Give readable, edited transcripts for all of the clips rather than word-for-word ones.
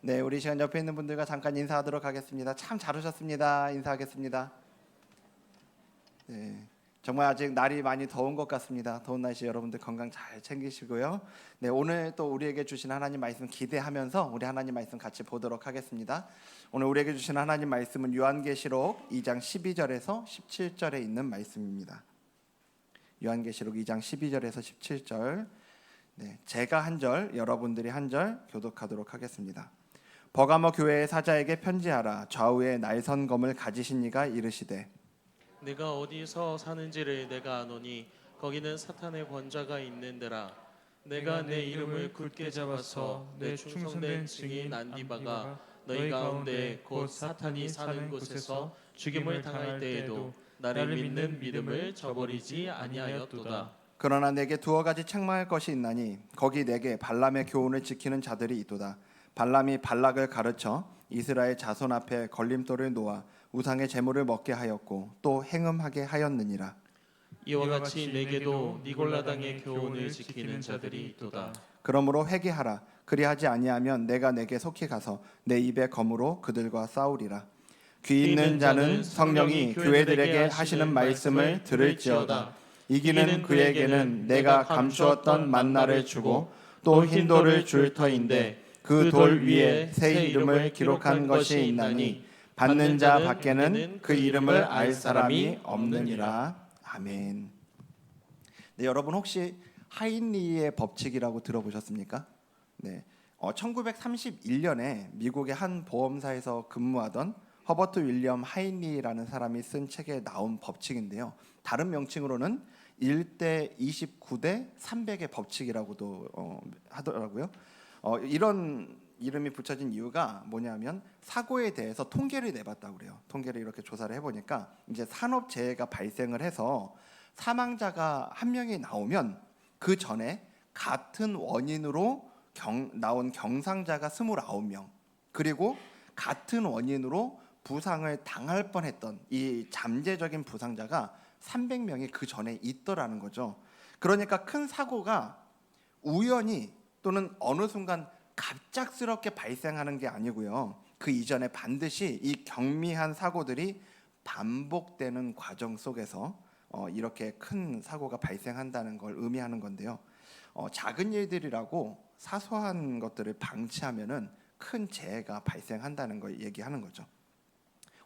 네, 우리 시간 옆에 있는 분들과 잠깐 인사하도록 하겠습니다. 참 잘 오셨습니다. 인사하겠습니다. 네, 정말 아직 날이 많이 더운 것 같습니다. 더운 날씨 여러분들 건강 잘 챙기시고요. 네, 오늘 또 우리에게 주신 하나님 말씀 기대하면서 우리 하나님 말씀 같이 보도록 하겠습니다. 오늘 우리에게 주신 하나님 말씀은 요한계시록 2장 12절에서 17절에 있는 말씀입니다. 요한계시록 2장 12절에서 17절. 네, 제가 한 절, 여러분들이 한 절 교독하도록 하겠습니다. 버가모 교회의 사자에게 편지하라. 좌우에 날선 검을 가지신 이가 이르시되 내가 어디서 사는지를 내가 아노니 거기는 사탄의 권좌가 있는데라. 내가 내 이름을 굳게 잡아서 내 충성된 증인 안디바가 너희 가운데 곧 사탄이 사는 곳에서 죽임을 당할 때에도 나를 믿는 믿음을 저버리지 아니하였도다. 그러나 내게 두어 가지 책망할 것이 있나니 거기 내게 발람의 교훈을 지키는 자들이 있도다. 발람이 발락을 가르쳐 이스라엘 자손 앞에 걸림돌을 놓아 우상의 제물을 먹게 하였고 또 행음하게 하였느니라. 이와 같이 내게도 니골라당의 교훈을 지키는 자들이 있도다. 그러므로 회개하라. 그리하지 아니하면 내가 내게 속히 가서 내 입의 검으로 그들과 싸우리라. 귀 있는 자는 성령이 교회들에게 하시는 말씀을 들을지어다. 이기는 그에게는 내가 감추었던 만나를 주고 또 흰 돌을 줄 터인데 그 돌 위에 새 이름을 기록한 것이 있나니 받는 자 밖에는 그 이름을 알 사람이 없느니라. 아멘. 네, 여러분 혹시 하인리의 법칙이라고 들어보셨습니까? 네, 1931년에 미국의 한 보험사에서 근무하던 허버트 윌리엄 하인리라는 사람이 쓴 책에 나온 법칙인데요. 다른 명칭으로는 1대 29대 300의 법칙이라고도 하더라고요. 이런 이름이 붙여진 이유가 뭐냐면 사고에 대해서 통계를 내봤다고 그래요. 통계를 이렇게 조사를 해보니까 이제 산업재해가 발생을 해서 사망자가 한 명이 나오면 그 전에 같은 원인으로 나온 경상자가 29명, 그리고 같은 원인으로 부상을 당할 뻔했던 이 잠재적인 부상자가 300명이 그 전에 있더라는 거죠. 그러니까 큰 사고가 우연히 또는 어느 순간 갑작스럽게 발생하는 게 아니고요. 그 이전에 반드시 이 경미한 사고들이 반복되는 과정 속에서 이렇게 큰 사고가 발생한다는 걸 의미하는 건데요. 작은 일들이라고 사소한 것들을 방치하면은 큰 재해가 발생한다는 걸 얘기하는 거죠.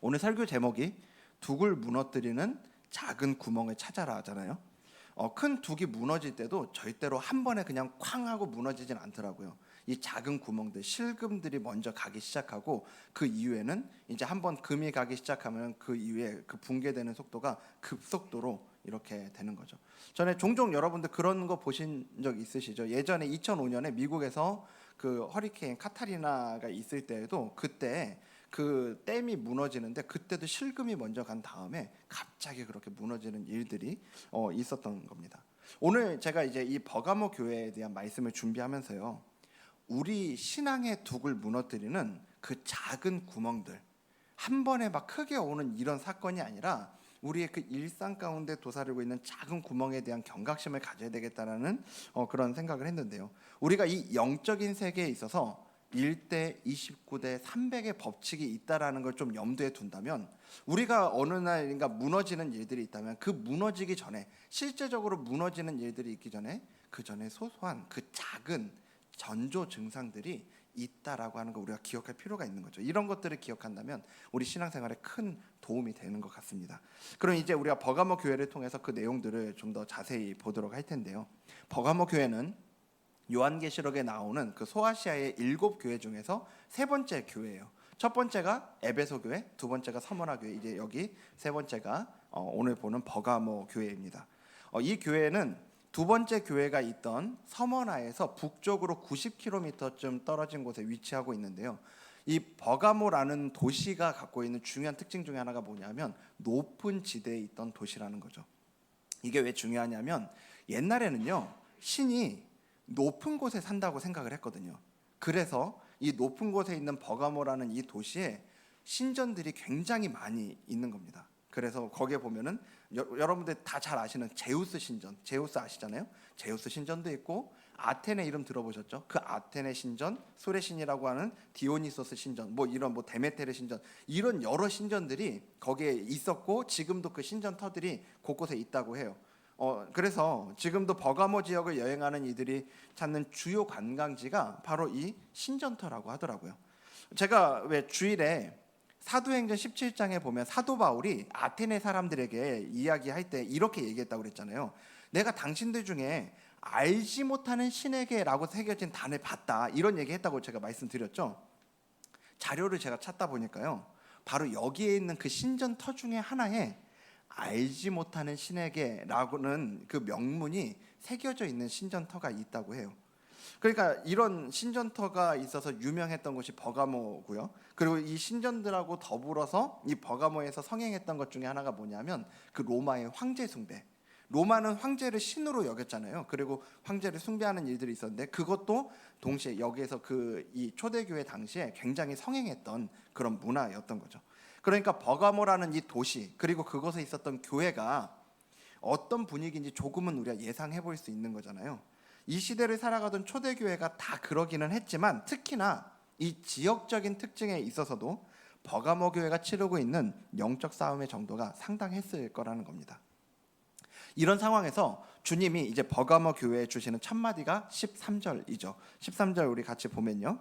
오늘 설교 제목이 둑을 무너뜨리는 작은 구멍을 찾아라 하잖아요. 큰 둑이 무너질 때도 절대로 한 번에 그냥 쾅 하고 무너지진 않더라고요. 이 작은 구멍들, 실금들이 먼저 가기 시작하고 그 이후에는 이제 한번 금이 가기 시작하면 그 이후에 그 붕괴되는 속도가 급속도로 이렇게 되는 거죠. 전에 종종 여러분들 그런 거 보신 적 있으시죠? 예전에 2005년에 미국에서 그 허리케인 카타리나가 있을 때에도 그때 그 댐이 무너지는데 그때도 실금이 먼저 간 다음에 갑자기 그렇게 무너지는 일들이 있었던 겁니다. 오늘 제가 이제 이 버가모 교회에 대한 말씀을 준비하면서요, 우리 신앙의 둑을 무너뜨리는 그 작은 구멍들, 한 번에 막 크게 오는 이런 사건이 아니라 우리의 그 일상 가운데 도사리고 있는 작은 구멍에 대한 경각심을 가져야 되겠다라는 그런 생각을 했는데요. 우리가 이 영적인 세계에 있어서 1대 29대 300의 법칙이 있다라는 걸 좀 염두에 둔다면, 우리가 어느 날인가 무너지는 일들이 있다면 그 무너지기 전에, 실제적으로 무너지는 일들이 있기 전에 그 전에 소소한 그 작은 전조 증상들이 있다라고 하는 거 우리가 기억할 필요가 있는 거죠. 이런 것들을 기억한다면 우리 신앙생활에 큰 도움이 되는 것 같습니다. 그럼 이제 우리가 버가모 교회를 통해서 그 내용들을 좀 더 자세히 보도록 할 텐데요. 버가모 교회는 요한계시록에 나오는 그 소아시아의 7교회 중에서 세 번째 교회예요. 첫 번째가 에베소 교회, 두 번째가 서머나 교회, 이제 여기 세 번째가 오늘 보는 버가모 교회입니다. 이 교회는 두 번째 교회가 있던 서머나에서 북쪽으로 90km쯤 떨어진 곳에 위치하고 있는데요. 이 버가모라는 도시가 갖고 있는 중요한 특징 중에 하나가 뭐냐면 높은 지대에 있던 도시라는 거죠. 이게 왜 중요하냐면 옛날에는요, 신이 높은 곳에 산다고 생각을 했거든요. 그래서 이 높은 곳에 있는 버가모라는 이 도시에 신전들이 굉장히 많이 있는 겁니다. 그래서 거기에 보면은 여러분들 다 잘 아시는 제우스 신전, 제우스 아시잖아요. 제우스 신전도 있고 아테네 이름 들어보셨죠? 그 아테네 신전, 소레 신이라고 하는 디오니소스 신전, 뭐 이런 뭐 데메테르 신전, 이런 여러 신전들이 거기에 있었고 지금도 그 신전터들이 곳곳에 있다고 해요. 그래서 지금도 버가모 지역을 여행하는 이들이 찾는 주요 관광지가 바로 이 신전터라고 하더라고요. 제가 왜 주일에 사도행전 17장에 보면 사도 바울이 아테네 사람들에게 이야기할 때 이렇게 얘기했다고 그랬잖아요. 내가 당신들 중에 알지 못하는 신에게라고 새겨진 단을 봤다, 이런 얘기했다고 제가 말씀드렸죠. 자료를 제가 찾다 보니까요, 바로 여기에 있는 그 신전터 중에 하나에 알지 못하는 신에게라고는 그 명문이 새겨져 있는 신전터가 있다고 해요. 그러니까 이런 신전터가 있어서 유명했던 곳이 버가모고요. 그리고 이 신전들하고 더불어서 이 버가모에서 성행했던 것 중에 하나가 뭐냐면 그 로마의 황제 숭배. 로마는 황제를 신으로 여겼잖아요. 그리고 황제를 숭배하는 일들이 있었는데 그것도 동시에 여기에서 그 이 초대교회 당시에 굉장히 성행했던 그런 문화였던 거죠. 그러니까 버가모라는 이 도시, 그리고 그곳에 있었던 교회가 어떤 분위기인지 조금은 우리가 예상해 볼 수 있는 거잖아요. 이 시대를 살아가던 초대교회가 다 그러기는 했지만 특히나 이 지역적인 특징에 있어서도 버가모 교회가 치르고 있는 영적 싸움의 정도가 상당했을 거라는 겁니다. 이런 상황에서 주님이 이제 버가모 교회에 주시는 첫 마디가 13절이죠. 13절 우리 같이 보면요.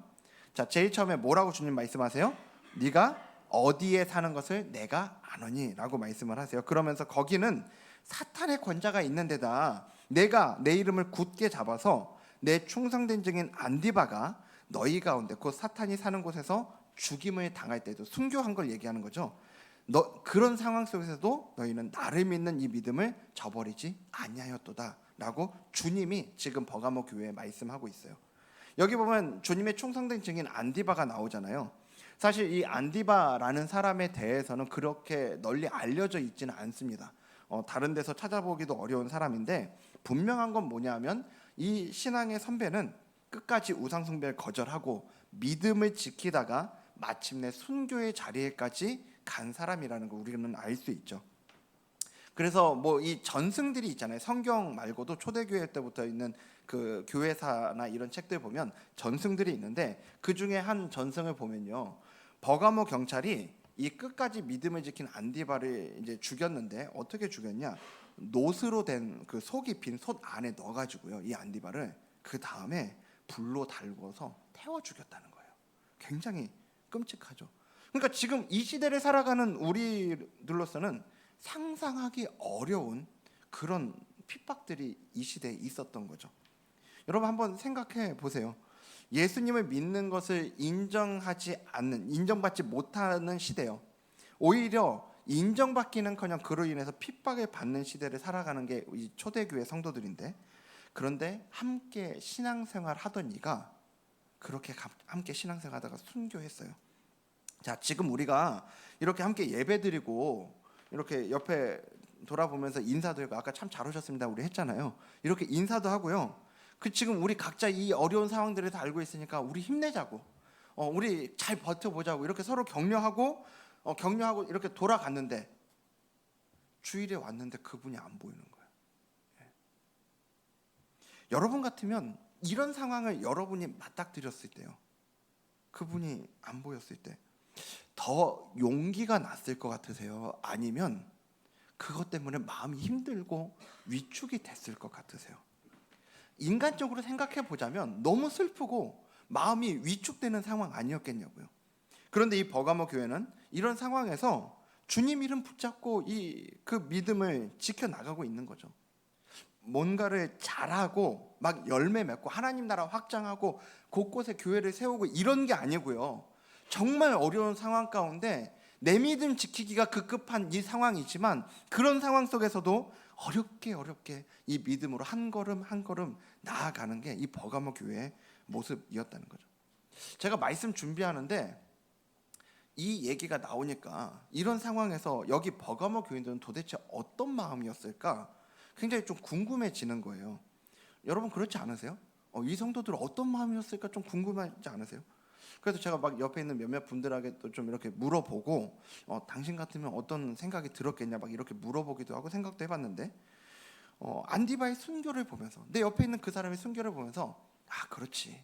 자, 제일 처음에 뭐라고 주님 말씀하세요? 네가 어디에 사는 것을 내가 아노니라고 말씀을 하세요. 그러면서 거기는 사탄의 권자가 있는 데다 내가 내 이름을 굳게 잡아서 내 충성된 증인 안디바가 너희 가운데 곧 사탄이 사는 곳에서 죽임을 당할 때도 순교한 걸 얘기하는 거죠. 그런 상황 속에서도 너희는 나를 믿는 이 믿음을 저버리지 아니하였도다라고 주님이 지금 버가모 교회에 말씀하고 있어요. 여기 보면 주님의 충성된 증인 안디바가 나오잖아요. 사실 이 안디바라는 사람에 대해서는 그렇게 널리 알려져 있지는 않습니다. 다른 데서 찾아보기도 어려운 사람인데 분명한 건 뭐냐면 이 신앙의 선배는 끝까지 우상 숭배를 거절하고 믿음을 지키다가 마침내 순교의 자리에까지 간 사람이라는 거 우리는 알 수 있죠. 그래서 뭐 이 전승들이 있잖아요. 성경 말고도 초대교회 때부터 있는 그 교회사나 이런 책들 보면 전승들이 있는데 그 중에 한 전승을 보면요, 버가모 경찰이 이 끝까지 믿음을 지킨 안디바를 이제 죽였는데 어떻게 죽였냐? 노스로 된 그 속이 빈 솥 안에 넣어가지고요, 이 안디바를 그 다음에 불로 달궈서 태워 죽였다는 거예요. 굉장히 끔찍하죠. 그러니까 지금 이 시대를 살아가는 우리들로서는 상상하기 어려운 그런 핍박들이 이 시대에 있었던 거죠. 여러분 한번 생각해 보세요. 예수님을 믿는 것을 인정받지 못하는 시대요. 오히려 인정받기는커녕 그로 인해서 핍박을 받는 시대를 살아가는 게 이 초대교회 성도들인데, 그런데 함께 신앙생활 하던 이가 그렇게 함께 신앙생활하다가 순교했어요. 자, 지금 우리가 이렇게 함께 예배드리고 이렇게 옆에 돌아보면서 인사도 하고 아까 참 잘 오셨습니다 우리 했잖아요. 이렇게 인사도 하고요. 그 지금 우리 각자 이 어려운 상황들을 다 알고 있으니까 우리 힘내자고, 우리 잘 버텨보자고 이렇게 서로 격려하고 이렇게 돌아갔는데 주일에 왔는데 그분이 안 보이는 거예요. 여러분 같으면 이런 상황을 여러분이 맞닥뜨렸을 때요, 그분이 안 보였을 때 더 용기가 났을 것 같으세요? 아니면 그것 때문에 마음이 힘들고 위축이 됐을 것 같으세요? 인간적으로 생각해 보자면 너무 슬프고 마음이 위축되는 상황 아니었겠냐고요. 그런데 이 버가모 교회는 이런 상황에서 주님 이름 붙잡고 그 믿음을 지켜나가고 있는 거죠. 뭔가를 잘하고 막 열매 맺고 하나님 나라 확장하고 곳곳에 교회를 세우고 이런 게 아니고요, 정말 어려운 상황 가운데 내 믿음 지키기가 급급한 이 상황이지만 그런 상황 속에서도 어렵게 이 믿음으로 한 걸음 한 걸음 나아가는 게 이 버가모 교회의 모습이었다는 거죠. 제가 말씀 준비하는데 이 얘기가 나오니까 이런 상황에서 여기 버가모 교인들은 도대체 어떤 마음이었을까 굉장히 좀 궁금해지는 거예요. 여러분 그렇지 않으세요? 이 성도들 어떤 마음이었을까 좀 궁금하지 않으세요? 그래서 제가 막 옆에 있는 몇몇 분들에게 또 좀 이렇게 물어보고 당신 같으면 어떤 생각이 들었겠냐 막 이렇게 물어보기도 하고 생각도 해봤는데 안디바의 순교를 보면서, 내 옆에 있는 그 사람의 순교를 보면서, 아 그렇지,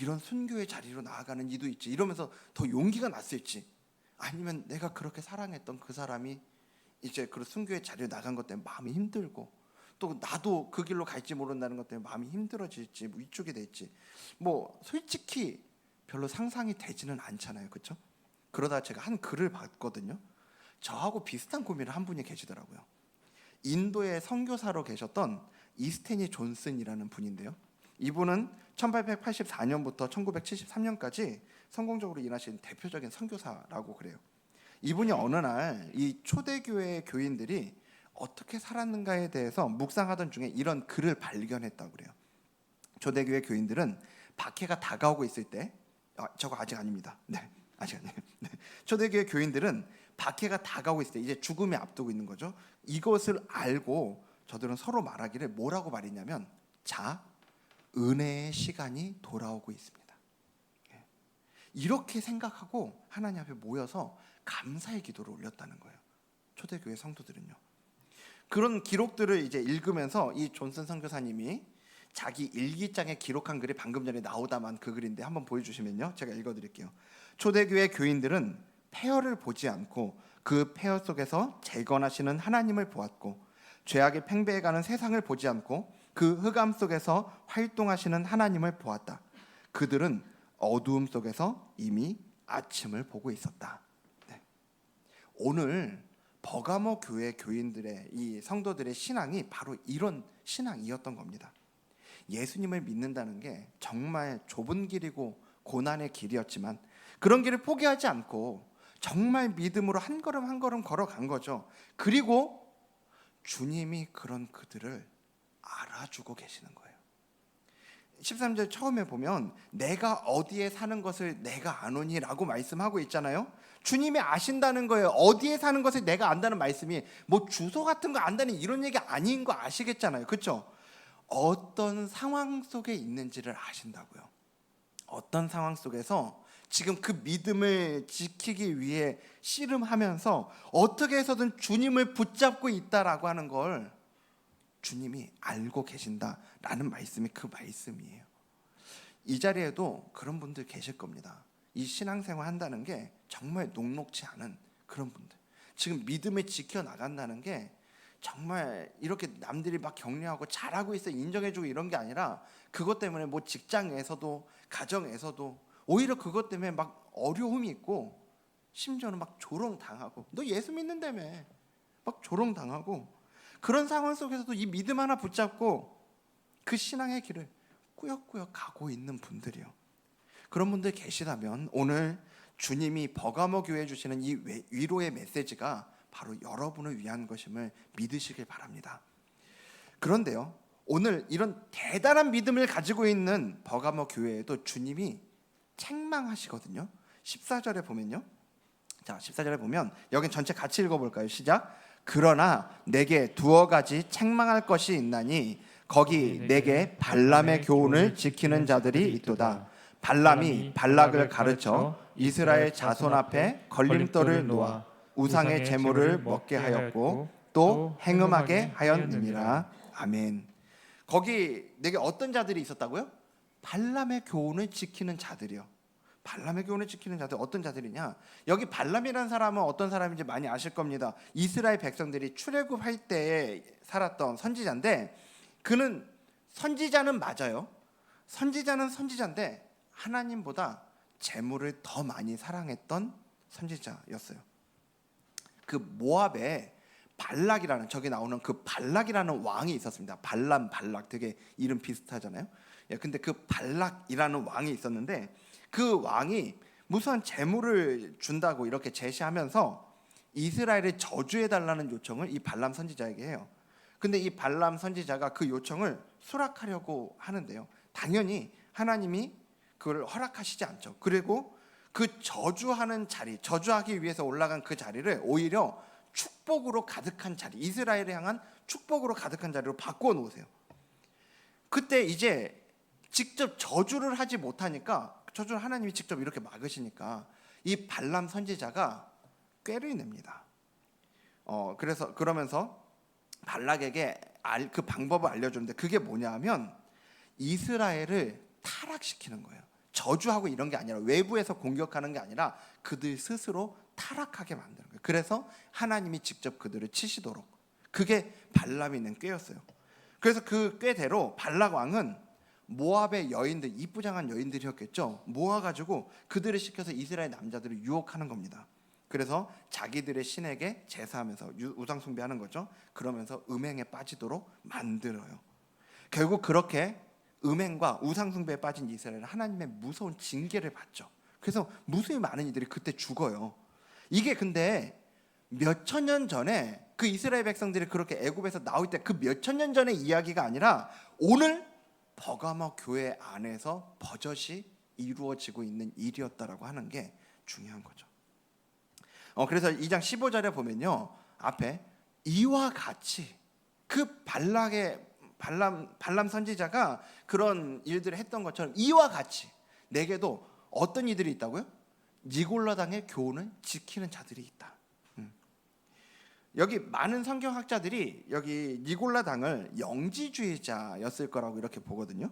이런 순교의 자리로 나아가는 이도 있지, 이러면서 더 용기가 났을지, 아니면 내가 그렇게 사랑했던 그 사람이 이제 그 순교의 자리로 나간 것 때문에 마음이 힘들고, 또 나도 그 길로 갈지 모른다는 것 때문에 마음이 힘들어질지, 뭐 위축이 될지, 뭐 솔직히 별로 상상이 되지는 않잖아요, 그렇죠? 그러다 제가 한 글을 봤거든요. 저하고 비슷한 고민을 한 분이 계시더라고요. 인도의 선교사로 계셨던 이스테니 존슨이라는 분인데요. 이분은 1884년부터 1973년까지 성공적으로 일하신 대표적인 선교사라고 그래요. 이분이 어느 날 이 초대교회 교인들이 어떻게 살았는가에 대해서 묵상하던 중에 이런 글을 발견했다고 그래요. 초대교회 교인들은 박해가 다가오고 있을 때, 저거 아직 아닙니다. 네, 아직 아니에요. 네. 초대교회 교인들은 박해가 다가오고 있을 때, 이제 죽음이 앞두고 있는 거죠. 이것을 알고 저들은 서로 말하기를 뭐라고 말했냐면, 자, 은혜의 시간이 돌아오고 있습니다. 이렇게 생각하고 하나님 앞에 모여서 감사의 기도를 올렸다는 거예요. 초대교회 성도들은요. 그런 기록들을 이제 읽으면서 이 존슨 선교사님이 자기 일기장에 기록한 글이 방금 전에 나오다만 그 글인데, 한번 보여주시면요, 제가 읽어드릴게요. 초대교회 교인들은 폐허를 보지 않고 그 폐허 속에서 재건하시는 하나님을 보았고, 죄악이 팽배해가는 세상을 보지 않고 그 흑암 속에서 활동하시는 하나님을 보았다. 그들은 어두움 속에서 이미 아침을 보고 있었다. 네. 오늘 버가모 교회 교인들의, 이 성도들의 신앙이 바로 이런 신앙이었던 겁니다. 예수님을 믿는다는 게 정말 좁은 길이고 고난의 길이었지만, 그런 길을 포기하지 않고 정말 믿음으로 한 걸음 한 걸음 걸어간 거죠. 그리고 주님이 그런 그들을 알아주고 계시는 거예요. 13절 처음에 보면 내가 어디에 사는 것을 내가 아노니 라고 말씀하고 있잖아요. 주님이 아신다는 거예요. 어디에 사는 것을 내가 안다는 말씀이 뭐 주소 같은 거 안다는 이런 얘기 아닌 거 아시겠잖아요, 그렇죠? 어떤 상황 속에 있는지를 아신다고요. 어떤 상황 속에서 지금 그 믿음을 지키기 위해 씨름하면서 어떻게 해서든 주님을 붙잡고 있다라고 하는 걸 주님이 알고 계신다라는 말씀이 그 말씀이에요. 이 자리에도 그런 분들 계실 겁니다. 이 신앙생활 한다는 게 정말 녹록지 않은 그런 분들, 지금 믿음을 지켜나간다는 게 정말 이렇게 남들이 막 격려하고 잘하고 있어 인정해주고 이런 게 아니라, 그것 때문에 뭐 직장에서도 가정에서도 오히려 그것 때문에 막 어려움이 있고, 심지어는 막 조롱당하고, 너 예수 믿는다며 막 조롱당하고, 그런 상황 속에서도 이 믿음 하나 붙잡고 그 신앙의 길을 꾸역꾸역 가고 있는 분들이요. 그런 분들 계시다면 오늘 주님이 버가모 교회에 주시는 이 위로의 메시지가 바로 여러분을 위한 것임을 믿으시길 바랍니다. 그런데요, 오늘 이런 대단한 믿음을 가지고 있는 버가모 교회에도 주님이 책망하시거든요. 14절에 보면요. 자, 14절에 보면, 여긴 전체 같이 읽어볼까요? 시작. 그러나 내게 두어 가지 책망할 것이 있나니 거기 내게 발람의 교훈을 지키는 자들이 있도다. 발람이 발락을 가르쳐 이스라엘 자손 앞에 걸림돌을 놓아 우상의 제물을 먹게 하였고 또 행음하게 하였느니라. 아멘. 거기 내게 어떤 자들이 있었다고요? 발람의 교훈을 지키는 자들이요. 발람의 교훈을 지키는 자들, 어떤 자들이냐? 여기 발람이라는 사람은 어떤 사람인지 많이 아실 겁니다. 이스라엘 백성들이 출애굽할 때에 살았던 선지자인데, 그는 선지자는 맞아요. 선지자는 선지자인데 하나님보다 재물을 더 많이 사랑했던 선지자였어요. 그 모압에 발락이라는, 저기 나오는 그 발락이라는 왕이 있었습니다. 발람, 발락 되게 이름 비슷하잖아요. 근데 그 발락이라는 왕이 있었는데, 그 왕이 무수한 재물을 준다고 이렇게 제시하면서 이스라엘을 저주해달라는 요청을 이 발람 선지자에게 해요. 근데 이 발람 선지자가 그 요청을 수락하려고 하는데요, 당연히 하나님이 그걸 허락하시지 않죠. 그리고 그 저주하는 자리, 저주하기 위해서 올라간 그 자리를 오히려 축복으로 가득한 자리, 이스라엘을 향한 축복으로 가득한 자리로 바꾸어 놓으세요. 그때 이제 직접 저주를 하지 못하니까, 저주를 하나님이 직접 이렇게 막으시니까 이 발람 선지자가 꾀를 냅니다. 그러면서 발락에게 그 방법을 알려주는데 그게 뭐냐면 이스라엘을 타락시키는 거예요. 저주하고 이런 게 아니라 외부에서 공격하는 게 아니라 그들 스스로 타락하게 만드는 거예요. 그래서 하나님이 직접 그들을 치시도록, 그게 발람이 낸 꾀였어요. 그래서 그 꾀대로 발락 왕은 모압의 여인들, 이쁘장한 여인들이었겠죠, 모아가지고 그들을 시켜서 이스라엘 남자들을 유혹하는 겁니다. 그래서 자기들의 신에게 제사하면서 우상 숭배하는 거죠. 그러면서 음행에 빠지도록 만들어요. 결국 그렇게 음행과 우상 숭배에 빠진 이스라엘은 하나님의 무서운 징계를 받죠. 그래서 무수히 많은 이들이 그때 죽어요. 이게 근데 몇천 년 전에 그 이스라엘 백성들이 그렇게 애굽에서 나올 때 그 몇천 년 전의 이야기가 아니라 오늘 버가모 교회 안에서 버젓이 이루어지고 있는 일이었다라고 하는 게 중요한 거죠. 그래서 2장 15절에 보면요, 앞에 이와 같이 그 발람 선지자가 그런 일들을 했던 것처럼 이와 같이 내게도 어떤 이들이 있다고요? 니골라당의 교훈을 지키는 자들이 있다. 여기 많은 성경학자들이 여기 니골라당을 영지주의자였을 거라고 이렇게 보거든요.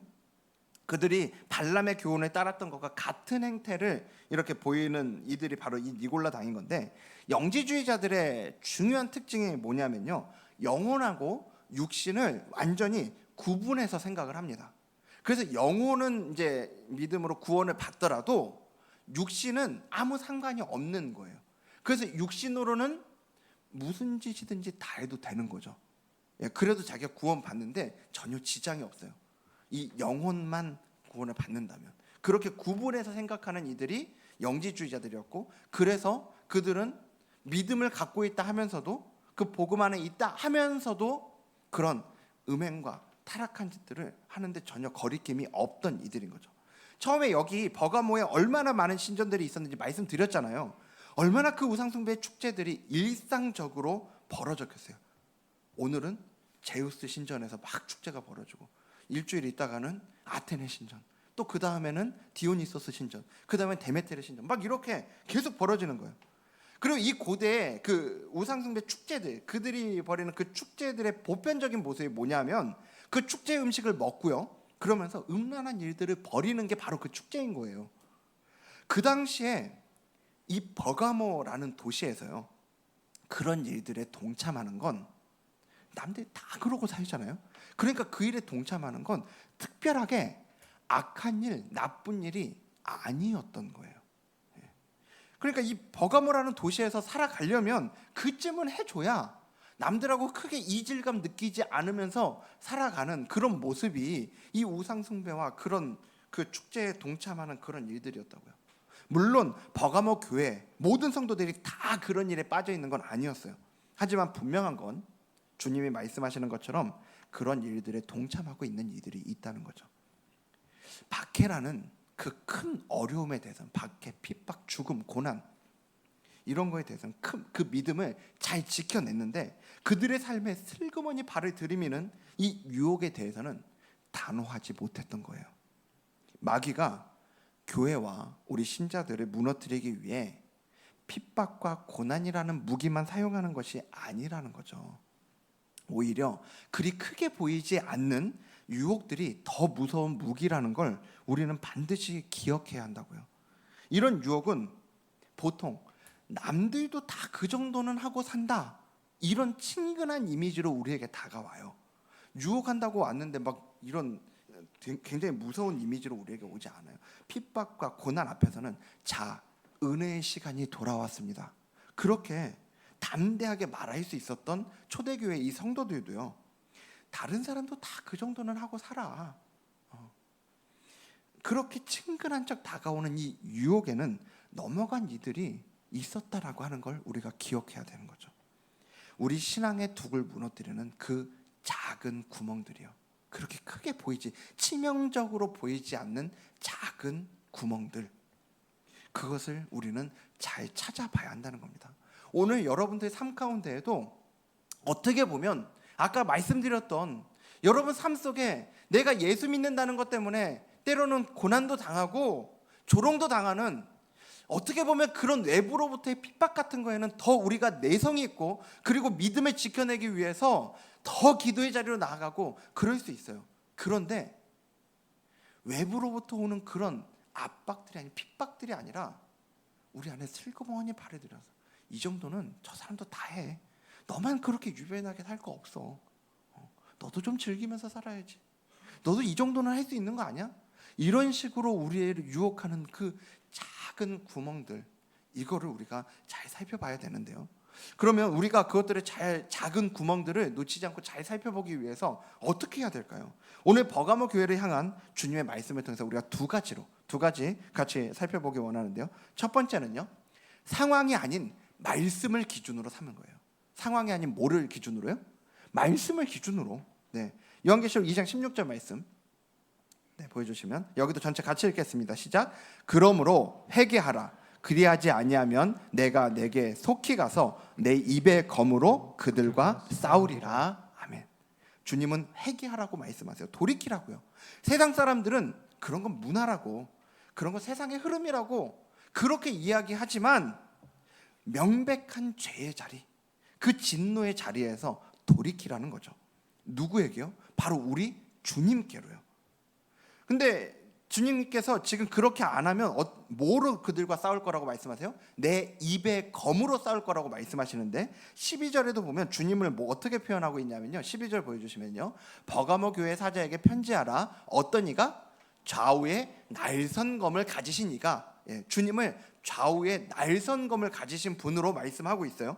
그들이 발람의 교훈을 따랐던 것과 같은 행태를 이렇게 보이는 이들이 바로 이 니골라당인 건데, 영지주의자들의 중요한 특징이 뭐냐면요, 영혼하고 육신을 완전히 구분해서 생각을 합니다. 그래서 영혼은 이제 믿음으로 구원을 받더라도 육신은 아무 상관이 없는 거예요. 그래서 육신으로는 무슨 짓이든지 다 해도 되는 거죠. 그래도 자기가 구원 받는데 전혀 지장이 없어요. 이 영혼만 구원을 받는다면. 그렇게 구분해서 생각하는 이들이 영지주의자들이었고, 그래서 그들은 믿음을 갖고 있다 하면서도, 그 복음 안에 있다 하면서도 그런 음행과 타락한 짓들을 하는데 전혀 거리낌이 없던 이들인 거죠. 처음에 여기 버가모에 얼마나 많은 신전들이 있었는지 말씀드렸잖아요. 얼마나 그 우상숭배의 축제들이 일상적으로 벌어졌겠어요. 오늘은 제우스 신전에서 막 축제가 벌어지고, 일주일 있다가는 아테네 신전, 또 그 다음에는 디오니소스 신전, 그 다음에 데메테르 신전, 막 이렇게 계속 벌어지는 거예요. 그리고 이 고대의 그 우상숭배 축제들, 그들이 벌이는 그 축제들의 보편적인 모습이 뭐냐면 그 축제 음식을 먹고요, 그러면서 음란한 일들을 벌이는 게 바로 그 축제인 거예요. 그 당시에 이 버가모라는 도시에서요, 그런 일들에 동참하는 건 남들이 다 그러고 살잖아요. 그러니까 그 일에 동참하는 건 특별하게 악한 일, 나쁜 일이 아니었던 거예요. 그러니까 이 버가모라는 도시에서 살아가려면 그쯤은 해줘야 남들하고 크게 이질감 느끼지 않으면서 살아가는 그런 모습이 이 우상숭배와 그런 그 축제에 동참하는 그런 일들이었다고요. 물론 버가모 교회 모든 성도들이 다 그런 일에 빠져 있는 건 아니었어요. 하지만 분명한 건 주님이 말씀하시는 것처럼 그런 일들에 동참하고 있는 이들이 있다는 거죠. 박해라는 그 큰 어려움에 대해서는, 박해, 핍박, 죽음, 고난, 이런 거에 대해서는 그 믿음을 잘 지켜냈는데, 그들의 삶에 슬그머니 발을 들이미는 이 유혹에 대해서는 단호하지 못했던 거예요. 마귀가 교회와 우리 신자들을 무너뜨리기 위해 핍박과 고난이라는 무기만 사용하는 것이 아니라는 거죠. 오히려 그리 크게 보이지 않는 유혹들이 더 무서운 무기라는 걸 우리는 반드시 기억해야 한다고요. 이런 유혹은 보통 남들도 다 그 정도는 하고 산다, 이런 친근한 이미지로 우리에게 다가와요. 유혹한다고 왔는데 막 이런 굉장히 무서운 이미지로 우리에게 오지 않아요. 핍박과 고난 앞에서는 자, 은혜의 시간이 돌아왔습니다, 그렇게 담대하게 말할 수 있었던 초대교회 이 성도들도요, 다른 사람도 다 그 정도는 하고 살아, 그렇게 친근한 척 다가오는 이 유혹에는 넘어간 이들이 있었다라고 하는 걸 우리가 기억해야 되는 거죠. 우리 신앙의 둑을 무너뜨리는 그 작은 구멍들이요, 그렇게 크게 보이지, 치명적으로 보이지 않는 작은 구멍들, 그것을 우리는 잘 찾아봐야 한다는 겁니다. 오늘 여러분들의 삶 가운데에도 어떻게 보면 아까 말씀드렸던 여러분 삶 속에 내가 예수 믿는다는 것 때문에 때로는 고난도 당하고 조롱도 당하는 어떻게 보면 그런 외부로부터의 핍박 같은 거에는 더 우리가 내성이 있고 그리고 믿음을 지켜내기 위해서 더 기도의 자리로 나아가고 그럴 수 있어요. 그런데 외부로부터 오는 그런 압박들이 아닌 핍박들이 아니라 우리 안에 슬그머니 발을 들여서 이 정도는 저 사람도 다 해. 너만 그렇게 유별나게 살 거 없어. 너도 좀 즐기면서 살아야지. 너도 이 정도는 할 수 있는 거 아니야? 이런 식으로 우리를 유혹하는 그 작은 구멍들, 이거를 우리가 잘 살펴봐야 되는데요. 그러면 우리가 그것들을 작은 구멍들을 놓치지 않고 잘 살펴보기 위해서 어떻게 해야 될까요? 오늘 버가모 교회를 향한 주님의 말씀을 통해서 우리가 두 가지 같이 살펴보기 원하는데요. 첫 번째는요, 상황이 아닌 말씀을 기준으로 삼는 거예요. 상황이 아닌 뭐를 기준으로요? 말씀을 기준으로. 네, 요한계시록 2장 16절 말씀 보여주시면, 여기도 전체 같이 읽겠습니다. 시작. 그러므로 회개하라. 그리하지 아니하면 내가 내게 속히 가서 내 입의 검으로 그들과 싸우리라. 아멘. 주님은 회개하라고 말씀하세요. 돌이키라고요. 세상 사람들은 그런 건 문화라고, 그런 건 세상의 흐름이라고 그렇게 이야기하지만 명백한 죄의 자리, 그 진노의 자리에서 돌이키라는 거죠. 누구에게요? 바로 우리 주님께로요. 근데 주님께서 지금 그렇게 안 하면 뭐로 그들과 싸울 거라고 말씀하세요? 내 입의 검으로 싸울 거라고 말씀하시는데 12절에도 보면 주님을 뭐 어떻게 표현하고 있냐면요, 12절 보여주시면요, 버가모 교회 사자에게 편지하라. 어떤 이가? 좌우에 날선검을 가지신 이가. 주님을 좌우에 날선검을 가지신 분으로 말씀하고 있어요.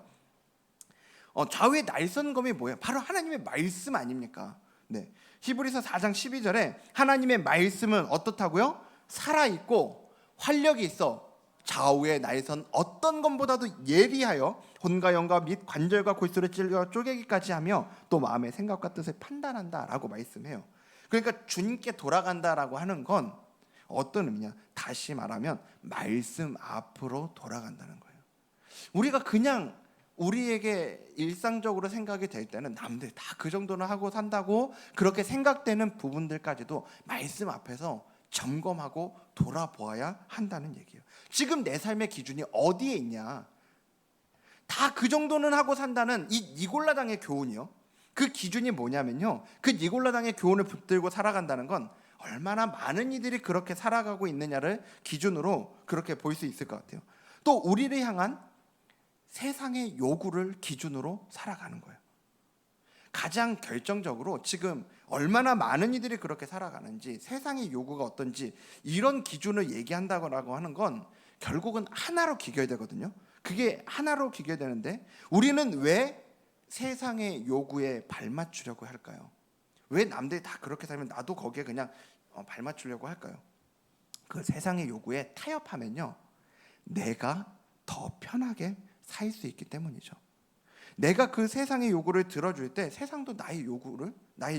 좌우에 날선검이 뭐예요? 바로 하나님의 말씀 아닙니까? 네. 히브리서 4장 12절에 하나님의 말씀은 어떻다고요? 살아있고 활력이 있어 좌우의 날선 어떤 것보다도 예리하여 혼과 영과 및 관절과 골수를 찔러 쪼개기까지 하며 또 마음의 생각과 뜻을 판단한다라고 말씀해요. 그러니까 주님께 돌아간다라고 하는 건 어떤 의미냐? 다시 말하면 말씀 앞으로 돌아간다는 거예요. 우리가 그냥 우리에게 일상적으로 생각이 될 때는 남들 다 그 정도는 하고 산다고 그렇게 생각되는 부분들까지도 말씀 앞에서 점검하고 돌아보아야 한다는 얘기예요. 지금 내 삶의 기준이 어디에 있냐? 다 그 정도는 하고 산다는 이 니골라당의 교훈이요. 그 기준이 뭐냐면요, 그 니골라당의 교훈을 붙들고 살아간다는 건 얼마나 많은 이들이 그렇게 살아가고 있느냐를 기준으로 그렇게 볼 수 있을 것 같아요. 또 우리를 향한 세상의 요구를 기준으로 살아가는 거예요. 가장 결정적으로 지금 얼마나 많은 이들이 그렇게 살아가는지, 세상의 요구가 어떤지 이런 기준을 얘기한다고 하는 건 결국은 하나로 귀결되거든요. 그게 하나로 귀결되는데 우리는 왜 세상의 요구에 발맞추려고 할까요? 왜 남들이 다 그렇게 살면 나도 거기에 그냥 발맞추려고 할까요? 그 세상의 요구에 타협하면요, 내가 더 편하게 살 수 있기 때문이죠. 내가 그 세상의 요구를 들어줄 때 세상도 나의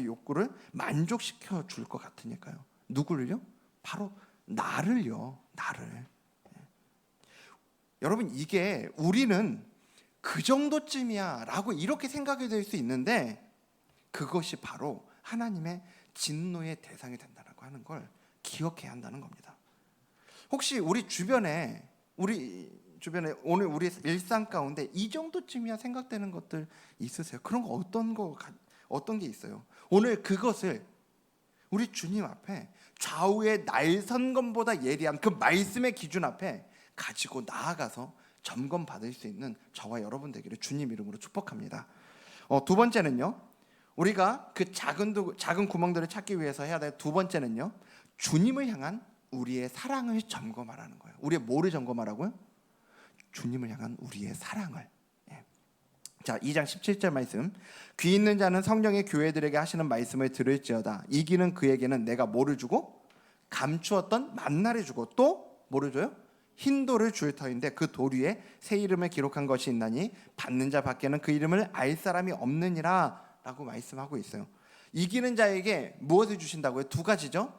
욕구를 만족시켜 줄 것 같으니까요. 누구를요? 바로 나를요. 나를. 여러분, 이게 우리는 그 정도쯤이야 라고 이렇게 생각이 될 수 있는데 그것이 바로 하나님의 진노의 대상이 된다고 하는 걸 기억해야 한다는 겁니다. 혹시 우리 주변에 오늘 우리 일상 가운데 이 정도쯤이야 생각되는 것들 있으세요? 그런 거 어떤 게 있어요? 오늘 그것을 우리 주님 앞에 좌우의 날선검보다 예리한 그 말씀의 기준 앞에 가지고 나아가서 점검받을 수 있는 저와 여러분 되기를 주님 이름으로 축복합니다. 두 번째는요, 우리가 그 작은 구멍들을 찾기 위해서 해야 될 두 번째는요, 주님을 향한 우리의 사랑을 점검하라는 거예요. 우리의 뭐를 점검하라고요? 주님을 향한 우리의 사랑을. 자, 2장 17절 말씀. 귀 있는 자는 성령의 교회들에게 하시는 말씀을 들을지어다. 이기는 그에게는 내가 뭐를 주고? 감추었던 만나를 주고 또 뭐를 줘요? 흰 돌을 줄 터인데 그 돌 위에 새 이름을 기록한 것이 있나니 받는 자 밖에는 그 이름을 알 사람이 없느니라 라고 말씀하고 있어요. 이기는 자에게 무엇을 주신다고요? 두 가지죠.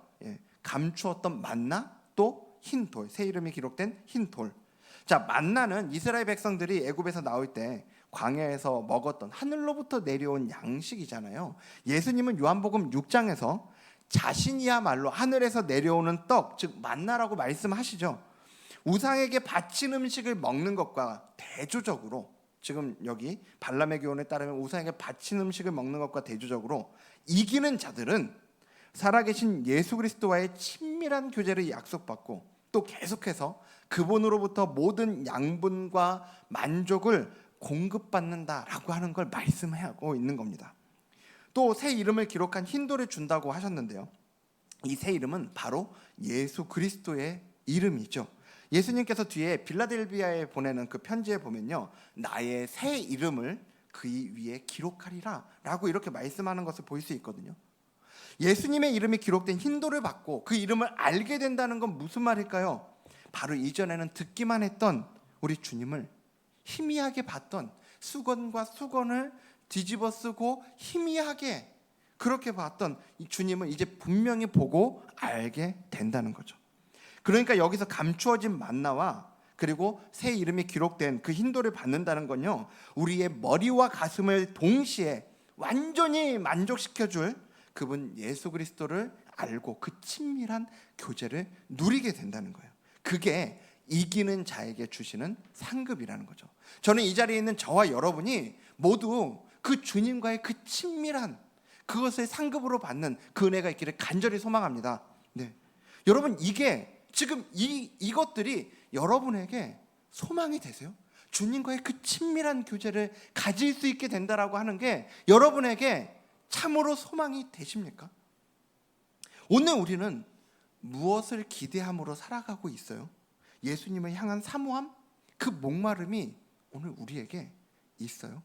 감추었던 만나, 또 흰 돌, 새 이름이 기록된 흰 돌. 자, 만나는 이스라엘 백성들이 애굽에서 나올 때 광야에서 먹었던 하늘로부터 내려온 양식이잖아요. 예수님은 요한복음 6장에서 자신이야말로 하늘에서 내려오는 떡, 즉 만나라고 말씀하시죠. 우상에게 바친 음식을 먹는 것과 대조적으로, 지금 여기 발람의 교훈에 따르면 우상에게 바친 음식을 먹는 것과 대조적으로 이기는 자들은 살아계신 예수 그리스도와의 친밀한 교제를 약속받고 또 계속해서 그분으로부터 모든 양분과 만족을 공급받는다라고 하는 걸 말씀하고 있는 겁니다. 또 새 이름을 기록한 흰돌을 준다고 하셨는데요, 이 새 이름은 바로 예수 그리스도의 이름이죠. 예수님께서 뒤에 빌라델비아에 보내는 그 편지에 보면요, 나의 새 이름을 그 위에 기록하리라 라고 이렇게 말씀하는 것을 볼 수 있거든요. 예수님의 이름이 기록된 흰돌을 받고 그 이름을 알게 된다는 건 무슨 말일까요? 바로 이전에는 듣기만 했던 우리 주님을 희미하게 봤던, 수건과 수건을 뒤집어 쓰고 희미하게 그렇게 봤던 이 주님을 이제 분명히 보고 알게 된다는 거죠. 그러니까 여기서 감추어진 만나와 그리고 새 이름이 기록된 그 흰돌을 받는다는 건요, 우리의 머리와 가슴을 동시에 완전히 만족시켜줄 그분 예수 그리스도를 알고 그 친밀한 교제를 누리게 된다는 거예요. 그게 이기는 자에게 주시는 상급이라는 거죠. 저는 이 자리에 있는 저와 여러분이 모두 그 주님과의 그 친밀한 그것을 상급으로 받는 그 은혜가 있기를 간절히 소망합니다. 네. 여러분, 이게 지금 이것들이 여러분에게 소망이 되세요? 주님과의 그 친밀한 교제를 가질 수 있게 된다라고 하는 게 여러분에게 참으로 소망이 되십니까? 오늘 우리는 무엇을 기대함으로 살아가고 있어요? 예수님을 향한 사모함? 그 목마름이 오늘 우리에게 있어요?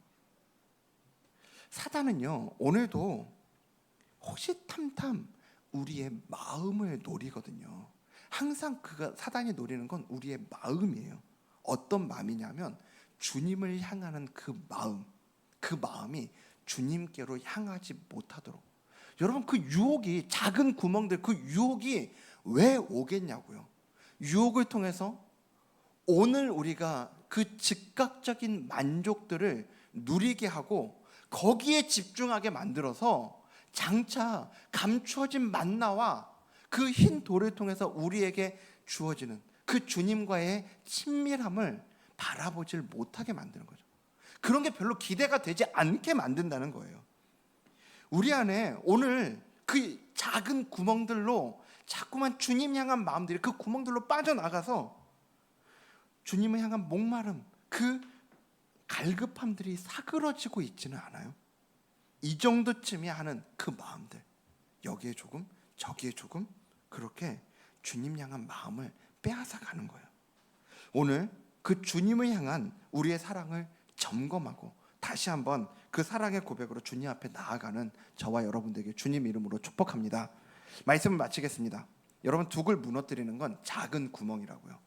사단은요, 오늘도 호시탐탐 우리의 마음을 노리거든요. 항상 사단이 노리는 건 우리의 마음이에요. 어떤 마음이냐면 주님을 향하는 그 마음, 그 마음이 주님께로 향하지 못하도록. 여러분, 그 유혹이, 작은 구멍들, 그 유혹이 왜 오겠냐고요. 유혹을 통해서 오늘 우리가 그 즉각적인 만족들을 누리게 하고 거기에 집중하게 만들어서 장차 감추어진 만나와 그 흰 돌을 통해서 우리에게 주어지는 그 주님과의 친밀함을 바라보질 못하게 만드는 거죠. 그런 게 별로 기대가 되지 않게 만든다는 거예요. 우리 안에 오늘 그 작은 구멍들로 자꾸만 주님 향한 마음들이 그 구멍들로 빠져나가서 주님을 향한 목마름, 그 갈급함들이 사그러지고 있지는 않아요? 이 정도쯤이야 하는 그 마음들, 여기에 조금 저기에 조금 그렇게 주님 향한 마음을 빼앗아 가는 거예요. 오늘 그 주님을 향한 우리의 사랑을 점검하고 다시 한번 그 사랑의 고백으로 주님 앞에 나아가는 저와 여러분들에게 주님 이름으로 축복합니다. 말씀을 마치겠습니다. 여러분, 둑을 무너뜨리는 건 작은 구멍이라고요.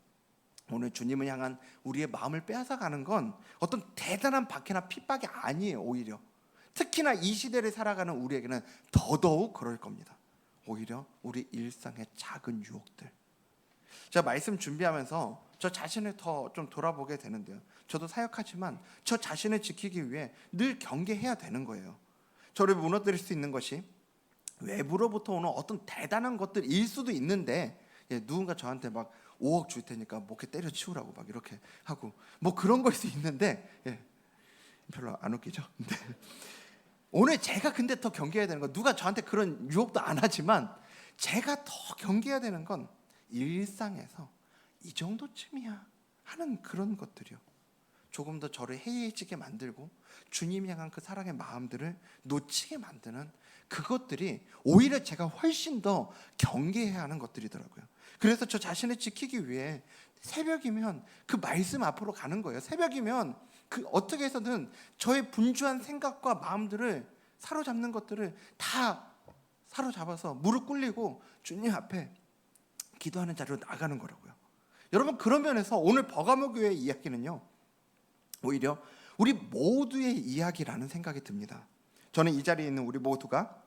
오늘 주님을 향한 우리의 마음을 빼앗아 가는 건 어떤 대단한 박해나 핍박이 아니에요. 오히려 특히나 이 시대를 살아가는 우리에게는 더더욱 그럴 겁니다. 오히려 우리 일상의 작은 유혹들. 제가 말씀 준비하면서 저 자신을 더 좀 돌아보게 되는데요, 저도 사역하지만 저 자신을 지키기 위해 늘 경계해야 되는 거예요. 저를 무너뜨릴 수 있는 것이 외부로부터 오는 어떤 대단한 것들일 수도 있는데, 누군가 저한테 막 5억 줄 테니까 목에 때려 치우라고 막 이렇게 하고 뭐 그런 걸 수 있는데, 별로 안 웃기죠? 네. 오늘 제가 근데 더 경계해야 되는 건, 누가 저한테 그런 유혹도 안 하지만 제가 더 경계해야 되는 건 일상에서 이 정도쯤이야 하는 그런 것들이요. 조금 더 저를 해이해지게 만들고 주님 향한 그 사랑의 마음들을 놓치게 만드는 그것들이 오히려 제가 훨씬 더 경계해야 하는 것들이더라고요. 그래서 저 자신을 지키기 위해 새벽이면 그 말씀 앞으로 가는 거예요. 새벽이면 그 어떻게 해서든 저의 분주한 생각과 마음들을 사로잡는 것들을 다 사로잡아서 무릎 꿇리고 주님 앞에 기도하는 자리로 나가는 거라고요. 여러분, 그런 면에서 오늘 버가모 교회의 이야기는요, 오히려 우리 모두의 이야기라는 생각이 듭니다. 저는 이 자리에 있는 우리 모두가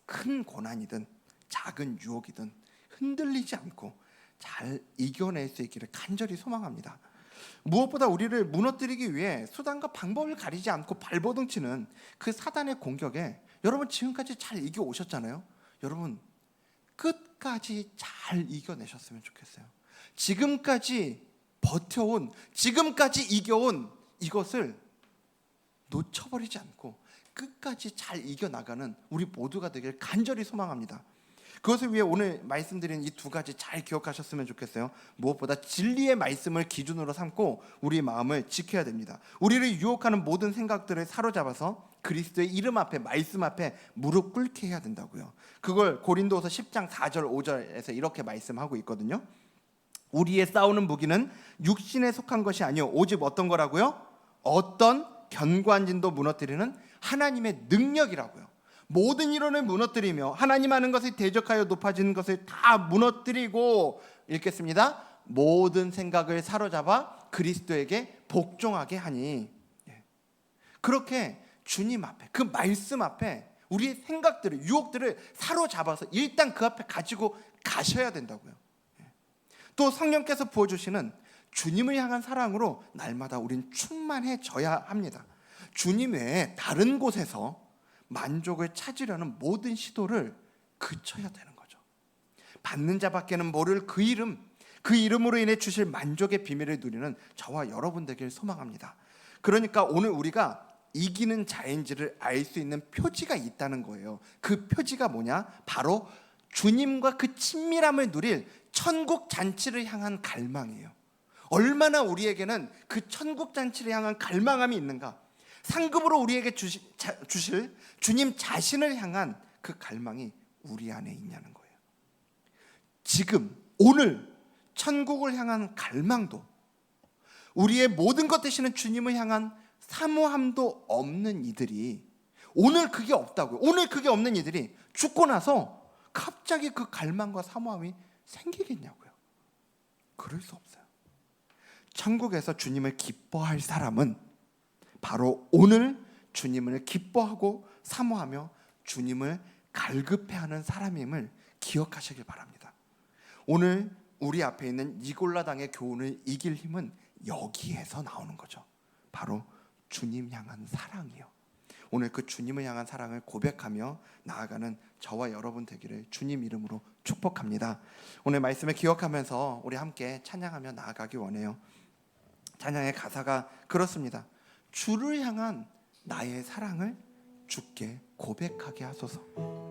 큰 고난이든 작은 유혹이든 흔들리지 않고 잘 이겨낼 수 있기를 간절히 소망합니다. 무엇보다 우리를 무너뜨리기 위해 수단과 방법을 가리지 않고 발버둥치는 그 사단의 공격에 여러분 지금까지 잘 이겨오셨잖아요. 여러분 끝까지 잘 이겨내셨으면 좋겠어요. 지금까지 버텨온, 지금까지 이겨온 이것을 놓쳐버리지 않고 끝까지 잘 이겨나가는 우리 모두가 되길 간절히 소망합니다. 그것을 위해 오늘 말씀드린 이 두 가지 잘 기억하셨으면 좋겠어요. 무엇보다 진리의 말씀을 기준으로 삼고 우리 마음을 지켜야 됩니다. 우리를 유혹하는 모든 생각들을 사로잡아서 그리스도의 이름 앞에, 말씀 앞에 무릎 꿇게 해야 된다고요. 그걸 고린도서 10장 4절 5절에서 이렇게 말씀하고 있거든요. 우리의 싸우는 무기는 육신에 속한 것이 아니요 오직 어떤 거라고요? 어떤 견고한 진도 무너뜨리는 하나님의 능력이라고요. 모든 이론을 무너뜨리며 하나님 하는 것을 대적하여 높아지는 것을 다 무너뜨리고, 읽겠습니다. 모든 생각을 사로잡아 그리스도에게 복종하게 하니. 그렇게 주님 앞에, 그 말씀 앞에 우리의 생각들을, 유혹들을 사로잡아서 일단 그 앞에 가지고 가셔야 된다고요. 또 성령께서 부어주시는 주님을 향한 사랑으로 날마다 우린 충만해져야 합니다. 주님 외에 다른 곳에서 만족을 찾으려는 모든 시도를 그쳐야 되는 거죠. 받는 자밖에는 모를 그 이름, 그 이름으로 인해 주실 만족의 비밀을 누리는 저와 여러분 되길 소망합니다. 그러니까 오늘 우리가 이기는 자인지를 알 수 있는 표지가 있다는 거예요. 그 표지가 뭐냐? 바로 주님과 그 친밀함을 누릴 천국 잔치를 향한 갈망이에요. 얼마나 우리에게는 그 천국 잔치를 향한 갈망함이 있는가? 상급으로 우리에게 주실 주님 자신을 향한 그 갈망이 우리 안에 있냐는 거예요. 지금 오늘 천국을 향한 갈망도, 우리의 모든 것 되시는 주님을 향한 사모함도 없는 이들이, 오늘 그게 없다고요. 오늘 그게 없는 이들이 죽고 나서 갑자기 그 갈망과 사모함이 생기겠냐고요. 그럴 수 없어요. 천국에서 주님을 기뻐할 사람은 바로 오늘 주님을 기뻐하고 사모하며 주님을 갈급해하는 사람임을 기억하시길 바랍니다. 오늘 우리 앞에 있는 니골라당의 교훈을 이길 힘은 여기에서 나오는 거죠. 바로 주님 향한 사랑이요. 오늘 그 주님을 향한 사랑을 고백하며 나아가는 저와 여러분 되기를 주님 이름으로 축복합니다. 오늘 말씀을 기억하면서 우리 함께 찬양하며 나아가기 원해요. 찬양의 가사가 그렇습니다. 주를 향한 나의 사랑을 주께 고백하게 하소서.